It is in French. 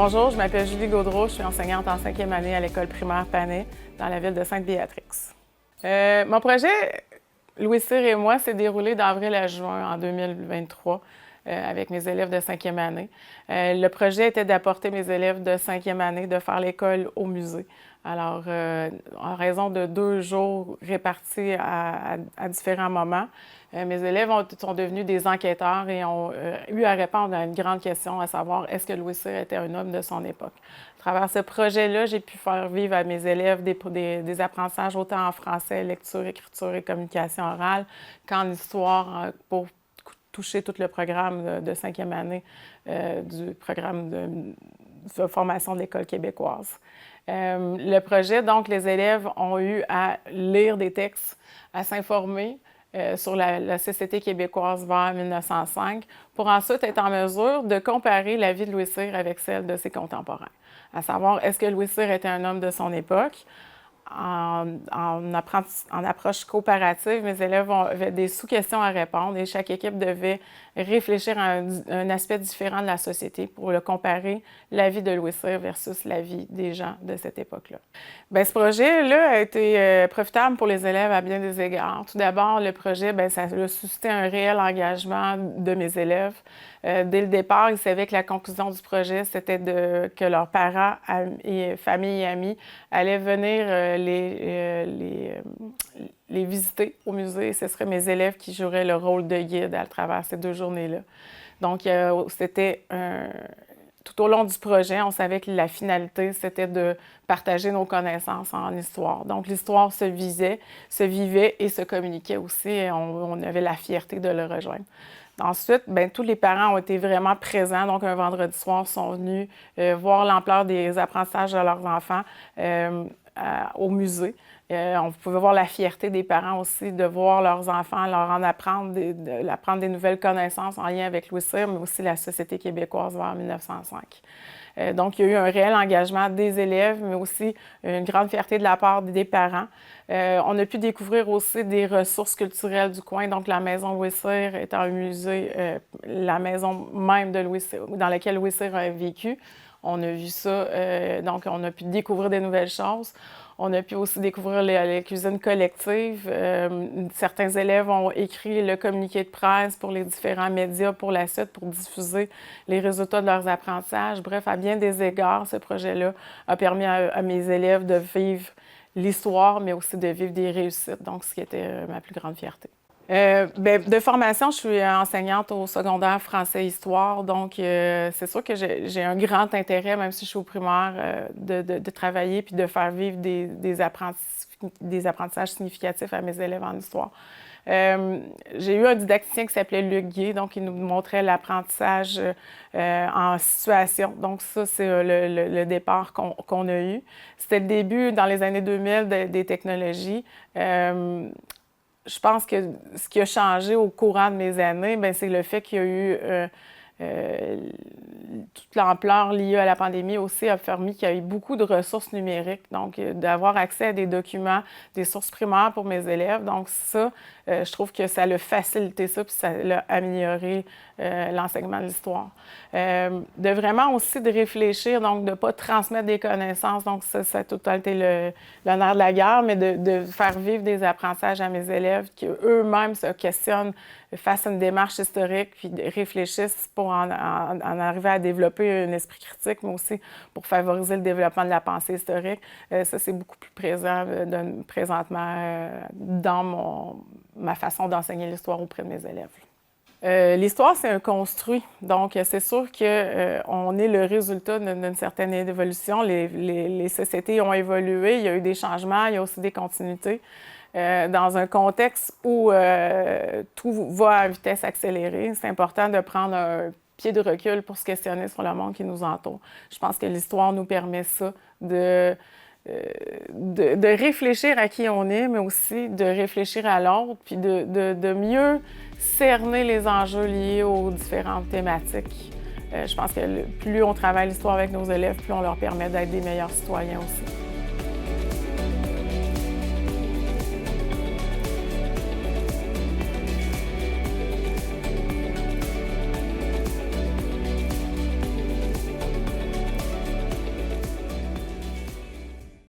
Bonjour, je m'appelle Julie Gaudreau, je suis enseignante en 5e année à l'école primaire Panet dans la ville de Sainte-Béatrix. Mon projet, Louis Cyr et moi, s'est déroulé d'avril à juin en 2023 avec mes élèves de 5e année. Le projet était d'apporter mes élèves de 5e année, de faire l'école au musée. Alors, en raison de 2 jours répartis à différents moments, mes élèves sont devenus des enquêteurs et ont eu à répondre à une grande question, à savoir est-ce que Louis Cyr était un homme de son époque. À travers ce projet-là, j'ai pu faire vivre à mes élèves des apprentissages autant en français, lecture, écriture et communication orale qu'en histoire pour toucher tout le programme de 5e année du programme de formation de l'École québécoise. Le projet, donc, les élèves ont eu à lire des textes, à s'informer sur la société québécoise vers 1905 pour ensuite être en mesure de comparer la vie de Louis Cyr avec celle de ses contemporains. À savoir, est-ce que Louis Cyr était un homme de son époque? En approche coopérative, mes élèves avaient des sous-questions à répondre et chaque équipe devait réfléchir à un aspect différent de la société pour le comparer la vie de Louis Cyr versus la vie des gens de cette époque-là. Bien, ce projet-là a été profitable pour les élèves à bien des égards. Tout d'abord, le projet, bien, ça a suscité un réel engagement de mes élèves. Dès le départ, ils savaient que la conclusion du projet, c'était que leurs parents, et famille et amis allaient venir les visiter au musée. Ce seraient mes élèves qui joueraient le rôle de guide à travers ces 2 journées-là. Donc, c'était tout au long du projet, on savait que la finalité, c'était de partager nos connaissances en histoire. Donc, l'histoire se vivait et se communiquait aussi. Et on avait la fierté de le rejoindre. Ensuite, bien, tous les parents ont été vraiment présents. Donc, un vendredi soir, sont venus voir l'ampleur des apprentissages de leurs enfants au musée. On pouvait voir la fierté des parents aussi de voir leurs enfants, leur en apprendre, apprendre des nouvelles connaissances en lien avec Louis Cyr, mais aussi la société québécoise vers 1905. Donc, il y a eu un réel engagement des élèves, mais aussi une grande fierté de la part des parents. On a pu découvrir aussi des ressources culturelles du coin. Donc, la maison Louis Cyr étant un musée, la maison même de Louis Cyr, dans laquelle Louis Cyr a vécu. On a vu ça, donc on a pu découvrir des nouvelles choses. On a pu aussi découvrir les cuisines collectives. Certains élèves ont écrit le communiqué de presse pour les différents médias pour la suite, pour diffuser les résultats de leurs apprentissages. Bref, à bien des égards, ce projet-là a permis à mes élèves de vivre l'histoire, mais aussi de vivre des réussites, donc ce qui était ma plus grande fierté. Bien, de formation, je suis enseignante au secondaire français-histoire, donc c'est sûr que j'ai un grand intérêt, même si je suis au primaire, de travailler puis de faire vivre des apprentissages significatifs à mes élèves en histoire. J'ai eu un didacticien qui s'appelait Luc Gué, donc il nous montrait l'apprentissage en situation. Donc ça, c'est le départ qu'on a eu. C'était le début, dans les années 2000, des technologies. Je pense que ce qui a changé au courant de mes années, bien, c'est le fait qu'il y a eu toute l'ampleur liée à la pandémie aussi a permis qu'il y a eu beaucoup de ressources numériques. Donc, d'avoir accès à des documents, des sources primaires pour mes élèves. Donc, ça, je trouve que ça a facilité ça puis ça a amélioré l'enseignement de l'histoire. De vraiment aussi de réfléchir, donc de ne pas transmettre des connaissances. Donc, ça a tout été l'honneur de la guerre, mais de faire vivre des apprentissages à mes élèves qui eux-mêmes se questionnent, fassent une démarche historique, puis réfléchissent pour en arriver à développer un esprit critique, mais aussi pour favoriser le développement de la pensée historique. Ça, c'est beaucoup plus présent présentement dans ma façon d'enseigner l'histoire auprès de mes élèves. L'histoire, c'est un construit. Donc, c'est sûr qu'on est le résultat d'une certaine évolution. Les sociétés ont évolué, il y a eu des changements, il y a aussi des continuités. Dans un contexte où tout va à vitesse accélérée, c'est important de prendre un pied de recul pour se questionner sur le monde qui nous entoure. Je pense que l'histoire nous permet ça, de réfléchir à qui on est, mais aussi de réfléchir à l'autre, puis de mieux cerner les enjeux liés aux différentes thématiques. Je pense que plus on travaille l'histoire avec nos élèves, plus on leur permet d'être des meilleurs citoyens aussi.